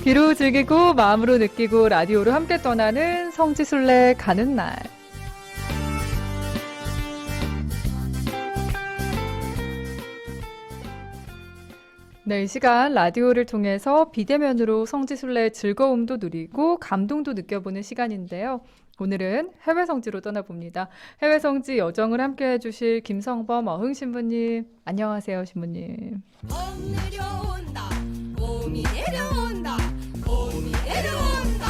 귀로 즐기고 마음으로 느끼고 라디오로 함께 떠나는 성지순례 가는 날. 네, 이 시간 라디오를 통해서 비대면으로 성지순례의 즐거움도 누리고 감동도 느껴보는 시간인데요. 오늘은 해외 성지로 떠나봅니다. 해외 성지 여정을 함께 해주실 김성범 어흥 신부님, 안녕하세요, 신부님. 봄 내려온다 봄이 내려온다 봄이 내려온다.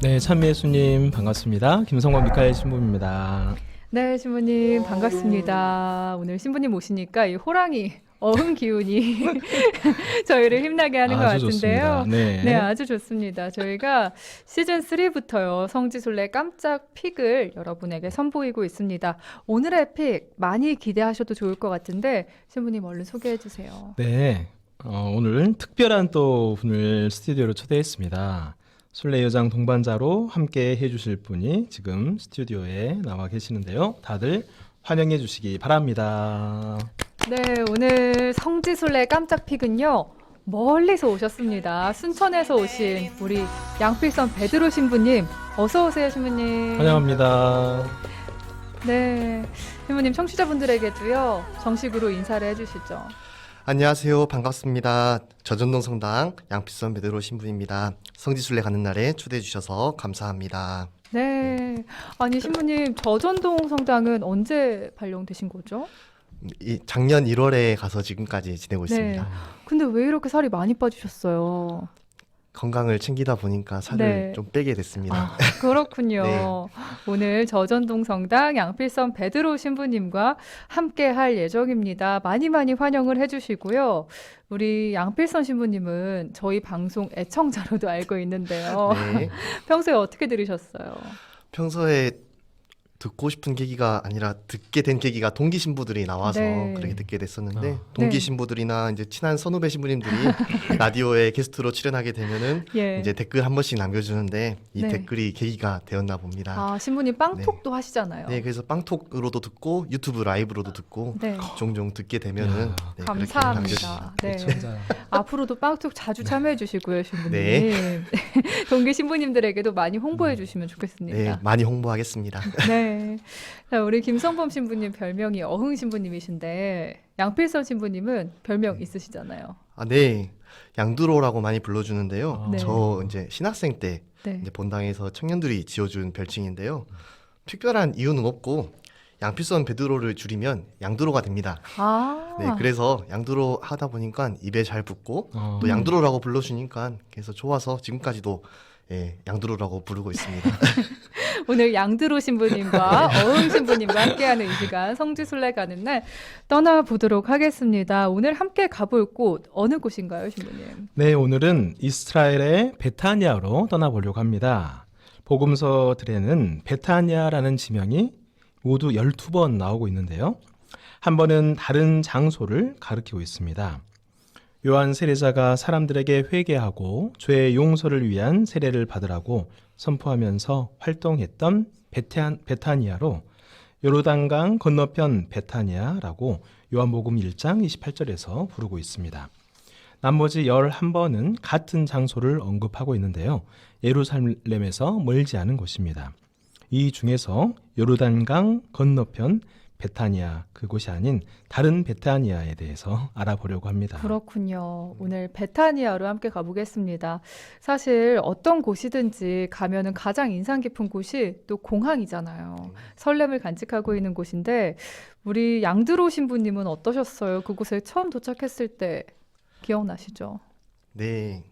네, 찬미예수님 반갑습니다. 김성범 미카엘 신부입니다. 네, 신부님 반갑습니다. 오늘 신부님 오시니까 이 호랑이 어흥 기운이 저희를 힘나게 하는 것 아주 같은데요. 좋습니다. 네. 네, 아주 좋습니다. 저희가 시즌 3부터요, 성지순례 깜짝 픽을 여러분에게 선보이고 있습니다. 오늘의 픽 많이 기대하셔도 좋을 것 같은데 신부님 얼른 소개해 주세요. 네, 오늘 특별한 또 분을 스튜디오로 초대했습니다. 순례 여정 동반자로 함께 해주실 분이 지금 스튜디오에 나와 계시는데요. 다들 환영해 주시기 바랍니다. 네, 오늘 성지순례 깜짝 픽은요, 멀리서 오셨습니다. 순천에서 오신 우리 양필선 베드로 신부님, 어서 오세요, 신부님. 환영합니다. 네, 신부님 청취자분들에게도요, 정식으로 인사를 해주시죠. 안녕하세요. 반갑습니다. 저전동 성당 양필선 베드로 신부입니다. 성지순례 가는 날에 초대해 주셔서 감사합니다. 네, 아니 신부님 저전동 성당은 언제 발령되신 거죠? 작년 1월에 가서 지금까지 지내고 있습니다. 근데 왜 이렇게 살이 많이 빠지셨어요? 건강을 챙기다 보니까 살을 네. 좀 빼게 됐습니다. 아, 그렇군요. 네. 오늘 저전동 성당 양필선 베드로 신부님과 함께 할 예정입니다. 많이 많이 환영을 해주시고요. 우리 양필선 신부님은 저희 방송 애청자로도 알고 있는데요. 네. 평소에 어떻게 들으셨어요? 평소에 듣고 싶은 계기가 아니라 듣게 된 계기가 동기 신부들이 나와서 네. 그렇게 듣게 됐었는데 아. 동기 네. 신부들이나 이제 친한 선후배 신부님들이 라디오에 게스트로 출연하게 되면은 예. 이제 댓글 한 번씩 남겨주는데 이 네. 댓글이 계기가 되었나 봅니다. 아, 신부님 빵톡도 하시잖아요. 네, 그래서 빵톡으로도 듣고 유튜브 라이브로도 듣고 네. 종종 듣게 되면은 이야. 네, 감사합니다. 네. 진짜. 앞으로도 빵톡 자주 참여해 주시고요, 신부님. 네. 동기 신부님들에게도 많이 홍보해 주시면 네, 좋겠습니다. 많이 홍보하겠습니다. 네. 자, 우리 김성범 신부님 별명이 어흥 신부님이신데 양필선 신부님은 별명 있으시잖아요. 아, 네. 양두로라고 많이 불러주는데요. 네. 저 이제 신학생 때 네. 이제 본당에서 청년들이 지어준 별칭인데요. 특별한 이유는 없고 양필선 베드로를 줄이면 양두로가 됩니다. 아. 네, 그래서 양두로 하다 보니까 입에 잘 붙고 또 양두로라고 불러주니까 그래서 좋아서 지금까지도 양두로라고 부르고 있습니다. 오늘 양드로 신부님과 어흥 신부님과 함께하는 이 시간 성지순례 가는 날 떠나보도록 하겠습니다. 오늘 함께 가볼 곳 어느 곳인가요, 신부님? 네, 오늘은 이스라엘의 베타니아로 떠나보려고 합니다. 복음서들에는 베타니아라는 지명이 모두 12번 나오고 있는데요. 한 번은 다른 장소를 가리키고 있습니다. 요한 세례자가 사람들에게 회개하고 죄의 용서를 위한 세례를 받으라고 선포하면서 활동했던 베타니아로 요르단강 건너편 베타니아라고 요한복음 1장 28절에서 부르고 있습니다. 나머지 11번은 같은 장소를 언급하고 있는데요. 예루살렘에서 멀지 않은 곳입니다. 이 중에서 요르단강 건너편 베타니아, 그곳이 아닌 다른 베타니아에 대해서 알아보려고 합니다. 그렇군요. 오늘 베타니아로 함께 가보겠습니다. 사실 어떤 곳이든지 가면은 가장 인상 깊은 곳이 또 공항이잖아요. 설렘을 간직하고 있는 곳인데 우리 양드로 신부님은 어떠셨어요? 그곳에 처음 도착했을 때 기억나시죠? 네,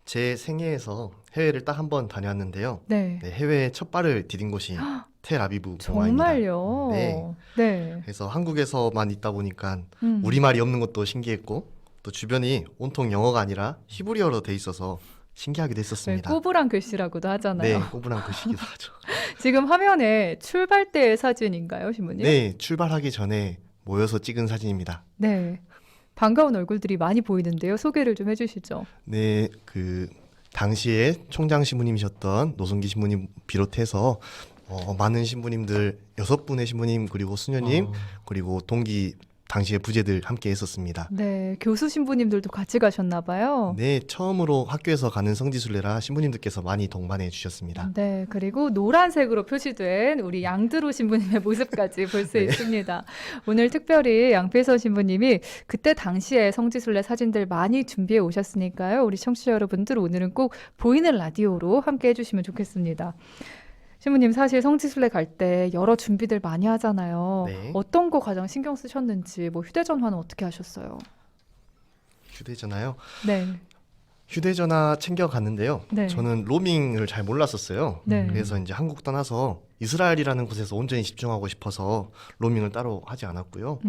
제 생애에서 해외를 딱 한 번 다녀왔는데요. 네. 네, 해외에 첫 발을 디딘 곳이 텔아비브 공항입니다. 정말요? 네. 네. 그래서 한국에서만 있다 보니까 음. 우리말이 없는 것도 신기했고 또 주변이 온통 영어가 아니라 히브리어로 돼 있어서 신기하기도 네, 했었습니다. 꼬부랑 글씨라고도 하잖아요. 네, 꼬부랑 글씨기도 하죠. 지금 화면에 출발 때의 사진인가요, 신부님? 네, 출발하기 전에 모여서 찍은 사진입니다. 네. 반가운 얼굴들이 많이 보이는데요. 소개를 좀 해주시죠. 네, 당시에 총장 신부님이셨던 노승기 신부님 비롯해서 많은 신부님들 6분의 신부님 그리고 수녀님 그리고 동기 당시에 부제들 함께 했었습니다. 네, 교수 신부님들도 같이 가셨나 봐요. 네, 처음으로 학교에서 가는 성지순례라 신부님들께서 많이 동반해 주셨습니다. 네, 그리고 노란색으로 표시된 우리 양드로 신부님의 모습까지 볼 수 있습니다. 오늘 특별히 양필선 신부님이 그때 당시에 성지순례 사진들 많이 준비해 오셨으니까요. 우리 청취자 여러분들 오늘은 꼭 보이는 라디오로 함께 해주시면 좋겠습니다. 신부님 사실 성지순례 갈 때 여러 준비들 많이 하잖아요. 네. 어떤 거 가장 신경 쓰셨는지, 뭐 휴대전화는 어떻게 하셨어요? 휴대전화요. 네, 휴대전화 챙겨 갔는데요. 네. 저는 로밍을 잘 몰랐었어요. 네. 그래서 이제 한국 떠나서 이스라엘이라는 곳에서 온전히 집중하고 싶어서 로밍을 따로 하지 않았고요.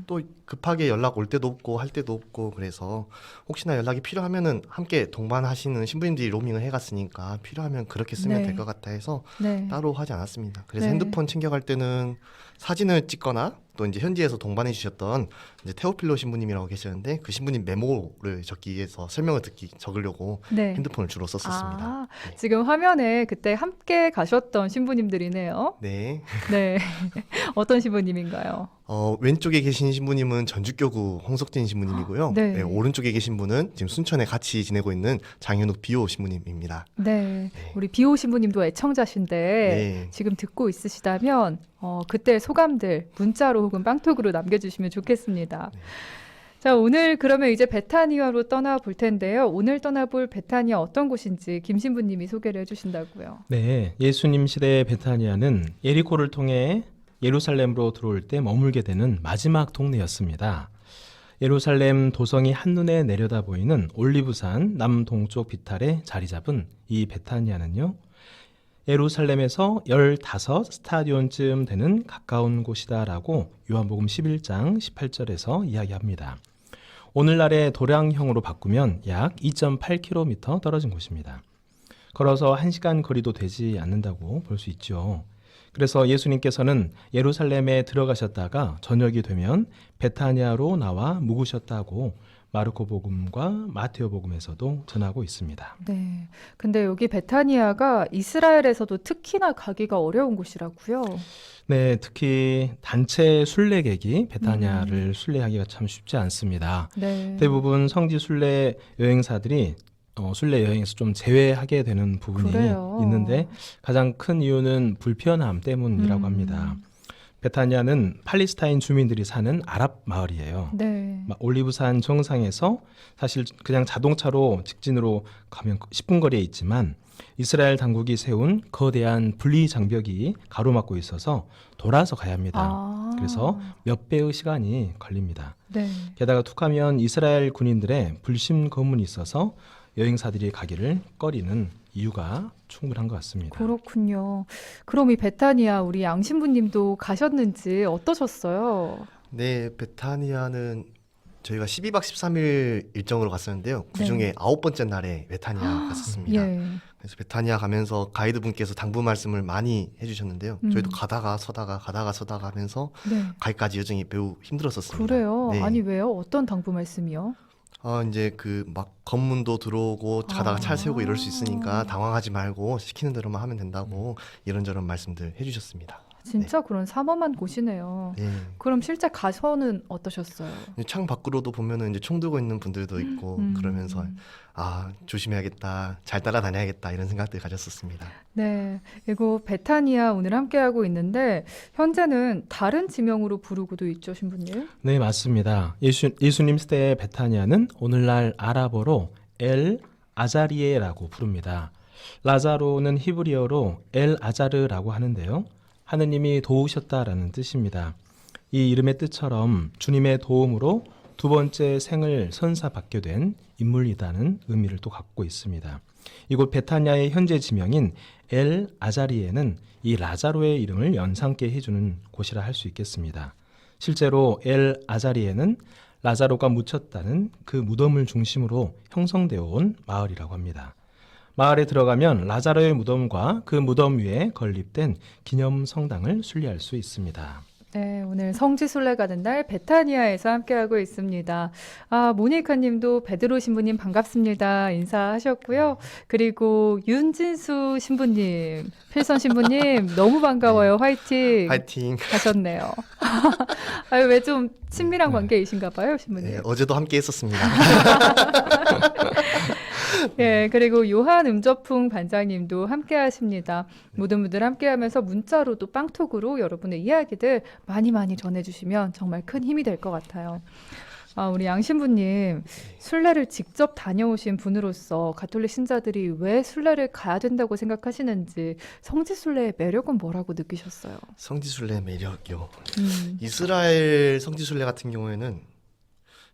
또 급하게 연락 올 때도 없고 할 때도 없고 그래서 혹시나 연락이 필요하면은 함께 동반하시는 신부님들이 로밍을 해갔으니까 필요하면 그렇게 쓰면 네. 될 것 같아 해서 네. 따로 하지 않았습니다. 그래서 네. 핸드폰 챙겨갈 때는 사진을 찍거나 또 이제 현지에서 동반해 주셨던 이제 테오필로 신부님이라고 계셨는데 그 신부님 메모를 적기 위해서 설명을 적으려고 네. 핸드폰을 주로 썼었습니다. 아, 네. 지금 화면에 그때 함께 가셨던 신부님들이네요. 네. 네. 어떤 신부님인가요? 왼쪽에 계신 신부님은 전주교구 홍석진 신부님이고요. 네. 네, 오른쪽에 계신 분은 지금 순천에 같이 지내고 있는 장현욱 비오 신부님입니다. 네. 우리 비오 신부님도 애청자신데 네. 지금 듣고 있으시다면 그때 소감들 문자로 혹은 빵톡으로 남겨주시면 좋겠습니다. 네. 자, 오늘 그러면 이제 베타니아로 떠나볼 텐데요. 오늘 떠나볼 베타니아 어떤 곳인지 김 신부님이 소개를 해주신다고요. 네, 예수님 시대의 베타니아는 예리코를 통해 예루살렘으로 들어올 때 머물게 되는 마지막 동네였습니다. 예루살렘 도성이 한눈에 내려다 보이는 올리브산 남동쪽 비탈에 자리 잡은 이 베타니아는요. 예루살렘에서 15스타디온쯤 되는 가까운 곳이다라고 요한복음 11장 18절에서 이야기합니다. 오늘날의 도량형으로 바꾸면 약 2.8km 떨어진 곳입니다. 걸어서 1시간 거리도 되지 않는다고 볼 수 있죠. 그래서 예수님께서는 예루살렘에 들어가셨다가 저녁이 되면 베타니아로 나와 묵으셨다고 마르코 복음과 마테오 복음에서도 전하고 있습니다. 네. 근데 여기 베타니아가 이스라엘에서도 특히나 가기가 어려운 곳이라고요. 네, 특히 단체 순례객이 베타니아를 순례하기가 참 쉽지 않습니다. 네. 대부분 성지 순례 여행사들이 순례 여행에서 좀 제외하게 되는 부분이 그래요. 있는데 가장 큰 이유는 불편함 때문이라고 합니다. 베타니아는 팔레스타인 주민들이 사는 아랍 마을이에요. 네. 올리브산 정상에서 사실 그냥 자동차로 직진으로 가면 10분 거리에 있지만 이스라엘 당국이 세운 거대한 분리 장벽이 가로막고 있어서 돌아서 가야 합니다. 아. 그래서 몇 배의 시간이 걸립니다. 네. 게다가 툭하면 이스라엘 군인들의 불심 검문이 있어서 여행사들이 가기를 꺼리는 이유가 충분한 것 같습니다. 그렇군요. 그럼 이 베타니아 우리 양신부님도 가셨는지 어떠셨어요? 네, 베타니아는 저희가 12박 13일 일정으로 갔었는데요. 그중에 네. 9번째 날에 베타니아 갔었습니다. 예. 그래서 베타니아 가면서 가이드분께서 당부 말씀을 많이 해주셨는데요. 저희도 가다가 서다가 하면서 네. 가기까지 여정이 매우 힘들었었습니다. 그래요? 네. 아니 왜요? 어떤 당부 말씀이요? 이제 그 막 검문도 들어오고 가다가 차 세우고 이럴 수 있으니까 당황하지 말고 시키는 대로만 하면 된다고 이런저런 말씀들 해주셨습니다. 진짜 그런 삼엄한 곳이네요. 네. 그럼 실제 가서는 어떠셨어요? 창 밖으로도 보면은 이제 총 들고 있는 분들도 있고 그러면서 조심해야겠다, 잘 따라다녀야겠다 이런 생각들 가졌었습니다. 네, 이거 베타니아 오늘 함께하고 있는데 현재는 다른 지명으로 부르고도 있죠, 신부님? 네, 맞습니다. 예수님 시대의 베타니아는 오늘날 아랍어로 엘 아자리에라고 부릅니다. 라자로는 히브리어로 엘 아자르라고 하는데요. 하느님이 도우셨다라는 뜻입니다. 이 이름의 뜻처럼 주님의 도움으로 두 번째 생을 선사받게 된 인물이라는 의미를 또 갖고 있습니다. 이곳 베타니아의 현재 지명인 엘 아자리에는 이 라자로의 이름을 연상케 해주는 곳이라 할 수 있겠습니다. 실제로 엘 아자리에는 라자로가 묻혔다는 그 무덤을 중심으로 형성되어 온 마을이라고 합니다. 마을에 들어가면 라자로의 무덤과 그 무덤 위에 건립된 기념 성당을 순례할 수 있습니다. 네, 오늘 성지순례 가는 날 베타니아에서 함께하고 있습니다. 모니카 님도 베드로 신부님 반갑습니다. 인사하셨고요. 그리고 윤진수 신부님, 필선 신부님 너무 반가워요. 화이팅 파이팅. 하셨네요. 왜 좀 친밀한 관계이신가 봐요, 신부님. 네, 어제도 함께 했었습니다. 예, 그리고 요한 음저풍 반장님도 함께 하십니다. 무들무들 함께 하면서 문자로도 빵톡으로 여러분의 이야기들 많이 전해주시면 정말 큰 힘이 될 것 같아요. 우리 양신부님, 순례를 직접 다녀오신 분으로서 가톨릭 신자들이 왜 순례를 가야 된다고 생각하시는지, 성지순례의 매력은 뭐라고 느끼셨어요? 성지순례 매력이요. 음, 이스라엘 성지순례 같은 경우에는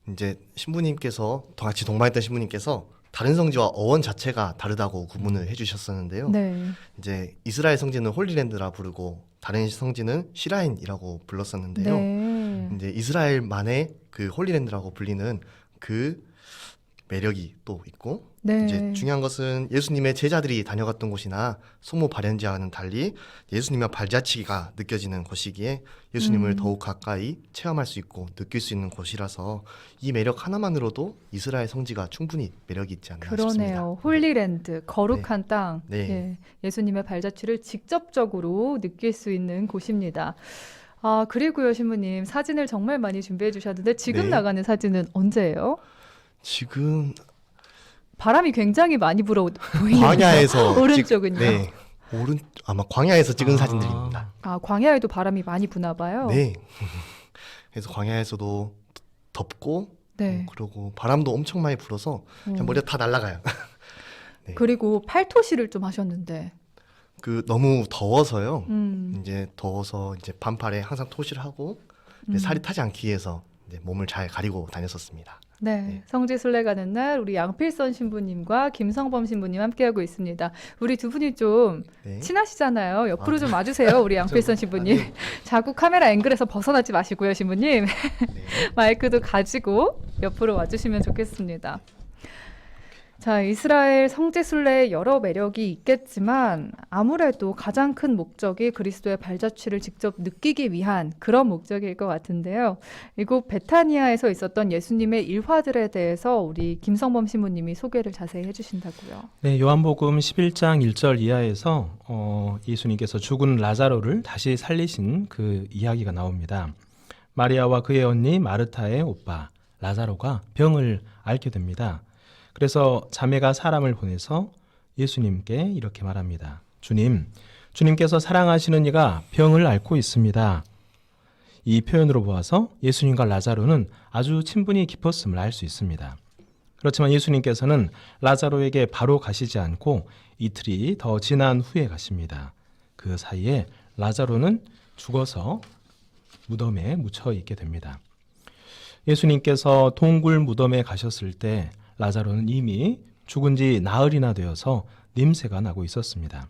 이제 신부님께서 같이 동반했던 신부님께서 다른 성지와 어원 자체가 다르다고 구분을 해주셨었는데요. 네. 이제 이스라엘 성지는 홀리랜드라 부르고 다른 성지는 시라인이라고 불렀었는데요. 네. 이제 이스라엘만의 그 홀리랜드라고 불리는 그 매력이 또 있고 네. 이제 중요한 것은 예수님의 제자들이 다녀갔던 곳이나 소모 발현지와는 달리 예수님의 발자취가 느껴지는 곳이기에 예수님을 더욱 가까이 체험할 수 있고 느낄 수 있는 곳이라서 이 매력 하나만으로도 이스라엘 성지가 충분히 매력이 있지 않나 싶습니다. 그러네요. 홀리랜드, 거룩한 땅. 네. 예, 예수님의 발자취를 직접적으로 느낄 수 있는 곳입니다. 그리고요, 신부님, 사진을 정말 많이 준비해 주셨는데 지금 네. 나가는 사진은 언제예요? 지금 바람이 굉장히 많이 불어 보이네요. 광야에서 오른쪽은요? 네. 아마 광야에서 찍은 사진들입니다. 광야에도 바람이 많이 부나 봐요. 네. 그래서 광야에서도 덥고 네. 그리고 바람도 엄청 많이 불어서 그냥 머리가 다 날아가요. 네. 그리고 팔토시를 좀 하셨는데. 너무 더워서요. 음, 이제 더워서 이제 반팔에 항상 토시를 하고 음. 살이 타지 않기 위해서 이제 몸을 잘 가리고 다녔었습니다. 네, 네. 성지순례 가는 날 우리 양필선 신부님과 김성범 신부님 함께하고 있습니다. 우리 두 분이 좀 네. 친하시잖아요. 옆으로 좀 와주세요, 우리 양필선 신부님. 자꾸 카메라 앵글에서 벗어나지 마시고요, 신부님. 네. 마이크도 가지고 옆으로 와주시면 좋겠습니다. 자, 이스라엘 성지순례의 여러 매력이 있겠지만 아무래도 가장 큰 목적이 그리스도의 발자취를 직접 느끼기 위한 그런 목적일 것 같은데요. 이곳 베타니아에서 있었던 예수님의 일화들에 대해서 우리 김성범 신부님이 소개를 자세히 해주신다고요. 네, 요한복음 11장 1절 이하에서 예수님께서 죽은 라자로를 다시 살리신 그 이야기가 나옵니다. 마리아와 그의 언니 마르타의 오빠 라자로가 병을 앓게 됩니다. 그래서 자매가 사람을 보내서 예수님께 이렇게 말합니다. 주님께서 사랑하시는 이가 병을 앓고 있습니다. 이 표현으로 보아서 예수님과 라자로는 아주 친분이 깊었음을 알 수 있습니다. 그렇지만 예수님께서는 라자로에게 바로 가시지 않고 이틀이 더 지난 후에 가십니다. 그 사이에 라자로는 죽어서 무덤에 묻혀 있게 됩니다. 예수님께서 동굴 무덤에 가셨을 때 라자로는 이미 죽은 지 나흘이나 되어서 냄새가 나고 있었습니다.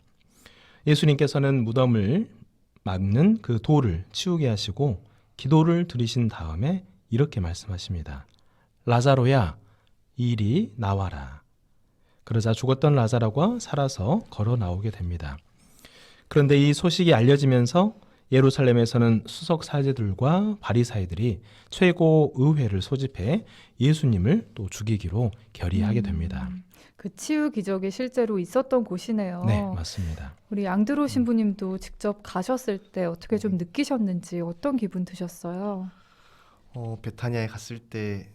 예수님께서는 무덤을 막는 그 돌을 치우게 하시고 기도를 드리신 다음에 이렇게 말씀하십니다. 라자로야, 이리 나와라. 그러자 죽었던 라자로가 살아서 걸어 나오게 됩니다. 그런데 이 소식이 알려지면서 예루살렘에서는 수석 사제들과 바리사이들이 최고 의회를 소집해 예수님을 또 죽이기로 결의하게 됩니다. 그 치유 기적이 실제로 있었던 곳이네요. 네, 맞습니다. 우리 양드로 신부님도 직접 가셨을 때 어떻게 좀 느끼셨는지 어떤 기분 드셨어요? 베타니아에 갔을 때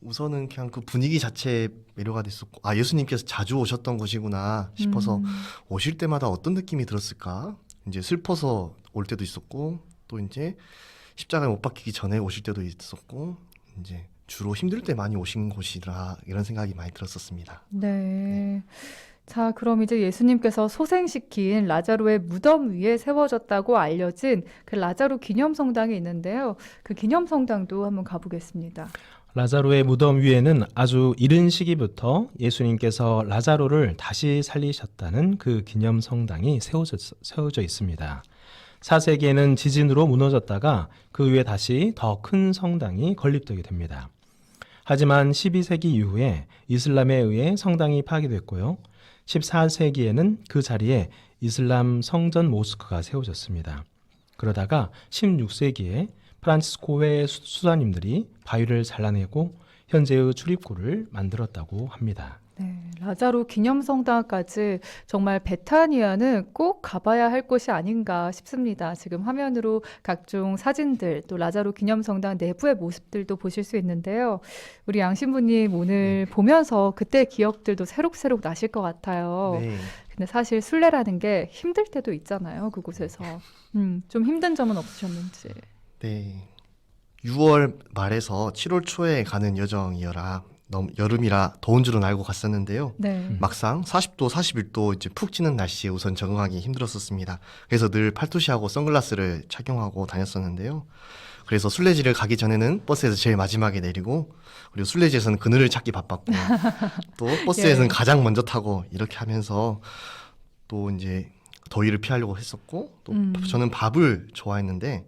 우선은 그냥 그 분위기 자체에 매료가 됐었고 예수님께서 자주 오셨던 곳이구나 싶어서 오실 때마다 어떤 느낌이 들었을까? 이제 슬퍼서 올 때도 있었고 또 이제 십자가에 못 박히기 전에 오실 때도 있었고 이제 주로 힘들 때 많이 오신 곳이라 이런 생각이 많이 들었었습니다. 네. 자, 그럼 이제 예수님께서 소생시킨 라자로의 무덤 위에 세워졌다고 알려진 그 라자로 기념성당이 있는데요. 그 기념성당도 한번 가보겠습니다. 라자로의 무덤 위에는 아주 이른 시기부터 예수님께서 라자로를 다시 살리셨다는 그 기념 성당이 세워져 있습니다. 4세기에는 지진으로 무너졌다가 그 위에 다시 더 큰 성당이 건립되게 됩니다. 하지만 12세기 이후에 이슬람에 의해 성당이 파괴됐고요. 14세기에는 그 자리에 이슬람 성전 모스크가 세워졌습니다. 그러다가 16세기에 프란치스코회 수사님들이 바위를 잘라내고 현재의 출입구를 만들었다고 합니다. 네, 라자로 기념성당까지 정말 베타니아는 꼭 가봐야 할 곳이 아닌가 싶습니다. 지금 화면으로 각종 사진들, 또 라자로 기념성당 내부의 모습들도 보실 수 있는데요. 우리 양 신부님 오늘 보면서 그때 기억들도 새록새록 나실 것 같아요. 네. 근데 사실 순례라는 게 힘들 때도 있잖아요, 그곳에서. 좀 힘든 점은 없으셨는지. 네. 6월 말에서 7월 초에 가는 여정이어라 너무 여름이라 더운 줄은 알고 갔었는데요. 네. 막상 40도, 41도 이제 푹 찌는 날씨에 우선 적응하기 힘들었었습니다. 그래서 늘 팔토시하고 선글라스를 착용하고 다녔었는데요. 그래서 순례지를 가기 전에는 버스에서 제일 마지막에 내리고, 그리고 순례지에서는 그늘을 찾기 바빴고, 또 버스에서는 예. 가장 먼저 타고 이렇게 하면서 또 이제 더위를 피하려고 했었고, 또 저는 밥을 좋아했는데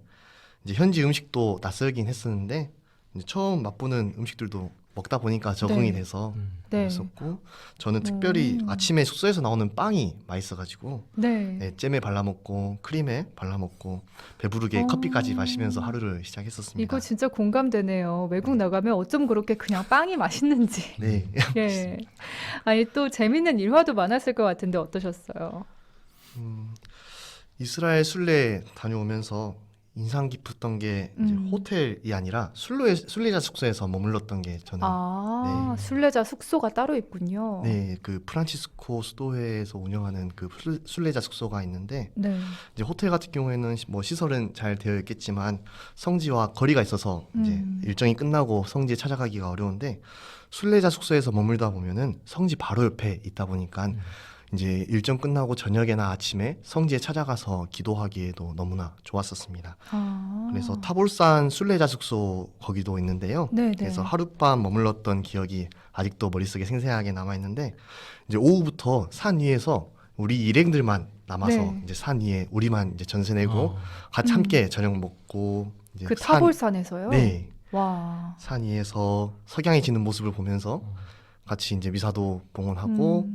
이제 현지 음식도 낯설긴 했었는데 이제 처음 맛보는 음식들도 먹다 보니까 적응이 네. 돼서 네. 그랬었고, 저는 특별히 아침에 숙소에서 나오는 빵이 맛있어가지고 네. 네, 잼에 발라먹고 크림에 발라먹고 배부르게 커피까지 마시면서 하루를 시작했었습니다. 이거 진짜 공감되네요. 외국 나가면 어쩜 그렇게 그냥 빵이 맛있는지. 네. 예. 아니 또 재밌는 일화도 많았을 것 같은데 어떠셨어요? 이스라엘 순례 다녀오면서 인상 깊었던 게 이제 호텔이 아니라 순례자 숙소에서 머물렀던 게 저는 아, 네. 순례자 숙소가 따로 있군요. 네, 그 프란치스코 수도회에서 운영하는 그 순례자 숙소가 있는데 네. 이제 호텔 같은 경우에는 뭐 시설은 잘 되어 있겠지만 성지와 거리가 있어서 이제 일정이 끝나고 성지에 찾아가기가 어려운데, 순례자 숙소에서 머물다 보면은 성지 바로 옆에 있다 보니까 이제 일정 끝나고 저녁에나 아침에 성지에 찾아가서 기도하기에도 너무나 좋았었습니다. 아. 그래서 타볼산 순례자 숙소 거기도 있는데요. 네네. 그래서 하룻밤 머물렀던 기억이 아직도 머릿속에 생생하게 남아있는데, 이제 오후부터 산 위에서 우리 일행들만 남아서 네. 이제 산 위에 우리만 이제 전세 내고 같이 함께 저녁 먹고 이제 그 타볼산에서요? 네, 와. 산 위에서 석양이 지는 모습을 보면서 같이 이제 미사도 봉헌하고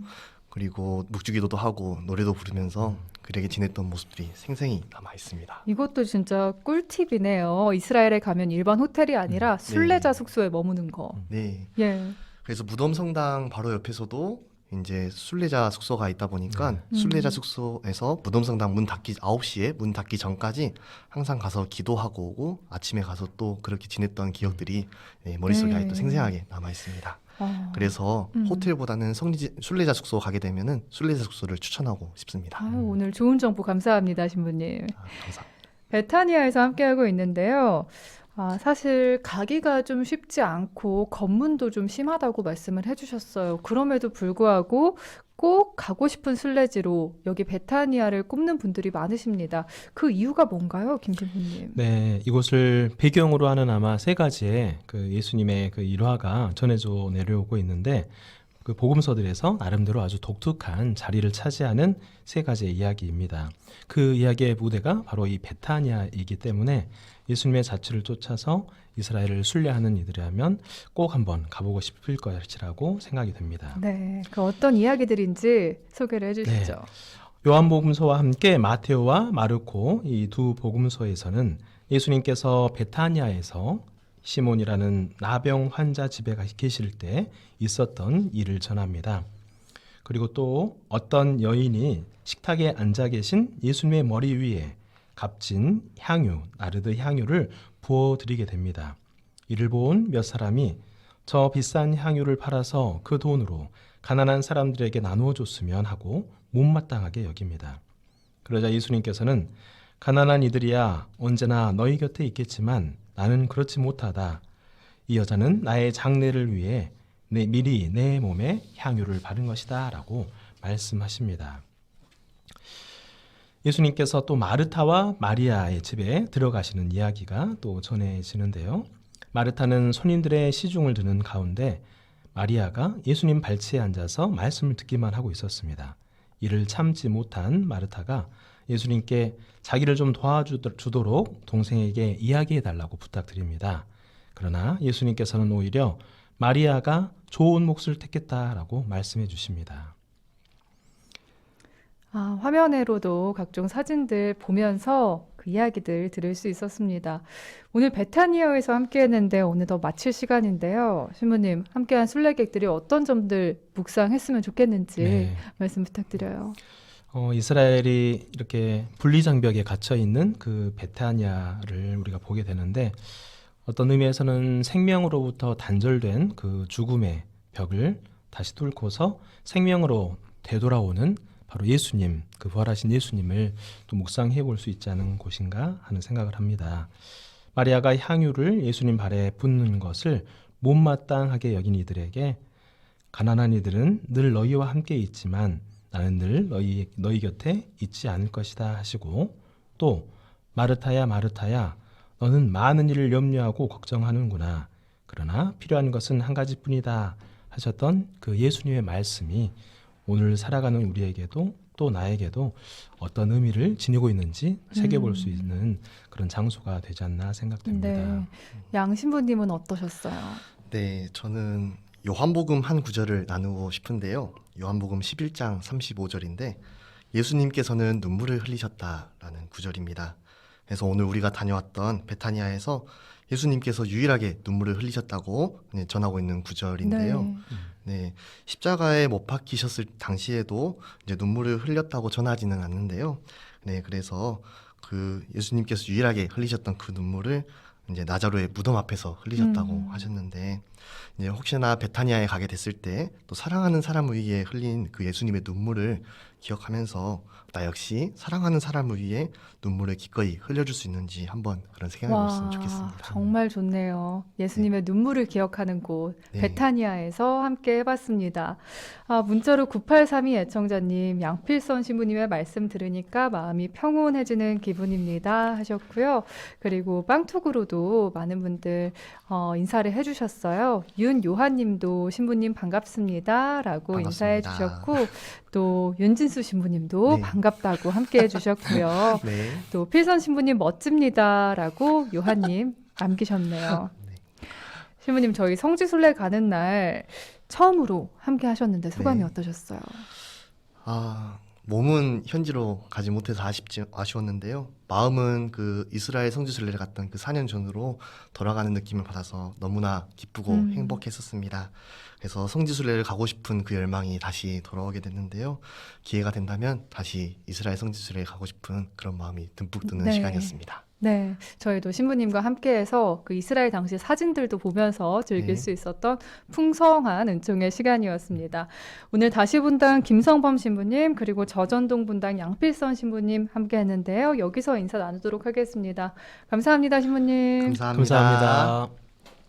그리고 묵주기도도 하고 노래도 부르면서 그렇게 지냈던 모습들이 생생히 남아 있습니다. 이것도 진짜 꿀팁이네요. 이스라엘에 가면 일반 호텔이 아니라 순례자 숙소에 머무는 거. 네. 예. 그래서 무덤 성당 바로 옆에서도 이제 순례자 숙소가 있다 보니까 순례자 숙소에서 무덤 성당 문 닫기 9시에 문 닫기 전까지 항상 가서 기도하고 오고 아침에 가서 또 그렇게 지냈던 기억들이 네, 머릿속에 네. 아직도 생생하게 남아 있습니다. 아. 그래서 호텔보다는 순례자 숙소 가게 되면은 순례자 숙소를 추천하고 싶습니다. 아유, 오늘 좋은 정보 감사합니다, 신부님. 감사합니다. 베타니아에서 함께하고 있는데요. 아, 사실 가기가 좀 쉽지 않고 검문도 좀 심하다고 말씀을 해주셨어요. 그럼에도 불구하고 꼭 가고 싶은 순례지로 여기 베타니아를 꼽는 분들이 많으십니다. 그 이유가 뭔가요, 김 신부님? 네, 이곳을 배경으로 하는 아마 세 가지의 그 예수님의 그 일화가 전해져 내려오고 있는데, 그 복음서들에서 나름대로 아주 독특한 자리를 차지하는 세 가지의 이야기입니다. 그 이야기의 무대가 바로 이 베타니아이기 때문에 예수님의 자취를 쫓아서 이스라엘을 순례하는 이들이라면 꼭 한번 가보고 싶을 것이라고 생각이 됩니다. 네, 그 어떤 이야기들인지 소개를 해주시죠. 요한복음서와 함께 마테오와 마르코 이 두 복음서에서는 예수님께서 베타니아에서 시몬이라는 나병 환자 집에 계실 때 있었던 일을 전합니다. 그리고 또 어떤 여인이 식탁에 앉아 계신 예수님의 머리 위에 값진 향유, 나르드 향유를 부어드리게 됩니다. 이를 본 몇 사람이 저 비싼 향유를 팔아서 그 돈으로 가난한 사람들에게 나누어 줬으면 하고 못마땅하게 여깁니다. 그러자 예수님께서는 가난한 이들이야 언제나 너희 곁에 있겠지만 나는 그렇지 못하다. 이 여자는 나의 장례를 위해 미리 내 몸에 향유를 바른 것이다 라고 말씀하십니다. 예수님께서 또 마르타와 마리아의 집에 들어가시는 이야기가 또 전해지는데요. 마르타는 손님들의 시중을 드는 가운데 마리아가 예수님 발치에 앉아서 말씀을 듣기만 하고 있었습니다. 이를 참지 못한 마르타가 예수님께 자기를 좀 도와주도록 동생에게 이야기해달라고 부탁드립니다. 그러나 예수님께서는 오히려 마리아가 좋은 몫을 택했다라고 말씀해 주십니다. 아, 화면으로도 각종 사진들 보면서 그 이야기들 들을 수 있었습니다. 오늘 베타니아에서 함께했는데 어느덧 마칠 시간인데요. 신부님, 함께한 순례객들이 어떤 점들 묵상했으면 좋겠는지 네. 말씀 부탁드려요. 이스라엘이 이렇게 분리장벽에 갇혀 있는 그 베타니아를 우리가 보게 되는데 어떤 의미에서는 생명으로부터 단절된 그 죽음의 벽을 다시 뚫고서 생명으로 되돌아오는 바로 예수님, 그 부활하신 예수님을 또 묵상해 볼 수 있지 않은 곳인가 하는 생각을 합니다. 마리아가 향유를 예수님 발에 붓는 것을 못마땅하게 여긴 이들에게 가난한 이들은 늘 너희와 함께 있지만 나는 늘 너희 곁에 있지 않을 것이다 하시고 또 마르타야 마르타야 너는 많은 일을 염려하고 걱정하는구나. 그러나 필요한 것은 한 가지뿐이다 하셨던 그 예수님의 말씀이 오늘 살아가는 우리에게도 또 나에게도 어떤 의미를 지니고 있는지 새겨볼 수 있는 그런 장소가 되지 않나 생각됩니다. 네. 양 신부님은 어떠셨어요? 네, 저는 요한복음 한 구절을 나누고 싶은데요. 요한복음 11장 35절인데 예수님께서는 눈물을 흘리셨다라는 구절입니다. 그래서 오늘 우리가 다녀왔던 베타니아에서 예수님께서 유일하게 눈물을 흘리셨다고 전하고 있는 구절인데요. 네, 십자가에 못 박히셨을 당시에도 이제 눈물을 흘렸다고 전하지는 않는데요. 네, 그래서 그 예수님께서 유일하게 흘리셨던 그 눈물을 이제 나자로의 무덤 앞에서 흘리셨다고 하셨는데 이제 혹시나 베타니아에 가게 됐을 때 또 사랑하는 사람을 위해 흘린 그 예수님의 눈물을 기억하면서 나 역시 사랑하는 사람을 위해 눈물을 기꺼이 흘려줄 수 있는지 한번 그런 생각해 봤으면 좋겠습니다. 정말 좋네요. 예수님의 눈물을 기억하는 곳 네. 베타니아에서 함께 해봤습니다. 문자로 9832 애청자님, 양필선 신부님의 말씀 들으니까 마음이 평온해지는 기분입니다 하셨고요. 그리고 빵톡으로도 많은 분들 인사를 해주셨어요. 윤요한님도 신부님 반갑습니다 라고 인사해 반갑습니다. 주셨고 또 윤진수 신부님도 네. 반갑다고 함께 해주셨고요. 네. 또 필선 신부님 멋집니다라고 요한님 남기셨네요. 네. 신부님 저희 성지순례 가는 날 처음으로 함께 하셨는데 소감이 네. 어떠셨어요? 몸은 현지로 가지 못해서 아쉬웠는데요. 마음은 그 이스라엘 성지순례를 갔던 그 4년 전으로 돌아가는 느낌을 받아서 너무나 기쁘고 행복했었습니다. 그래서 성지순례를 가고 싶은 그 열망이 다시 돌아오게 됐는데요. 기회가 된다면 다시 이스라엘 성지순례에 가고 싶은 그런 마음이 듬뿍 드는 네. 시간이었습니다. 네, 저희도 신부님과 함께해서 그 이스라엘 당시 사진들도 보면서 즐길 네. 수 있었던 풍성한 은총의 시간이었습니다. 오늘 다시 분당 김성범 신부님 그리고 저전동 분당 양필선 신부님 함께했는데요. 여기서 인사 나누도록 하겠습니다. 감사합니다, 신부님. 감사합니다. 감사합니다.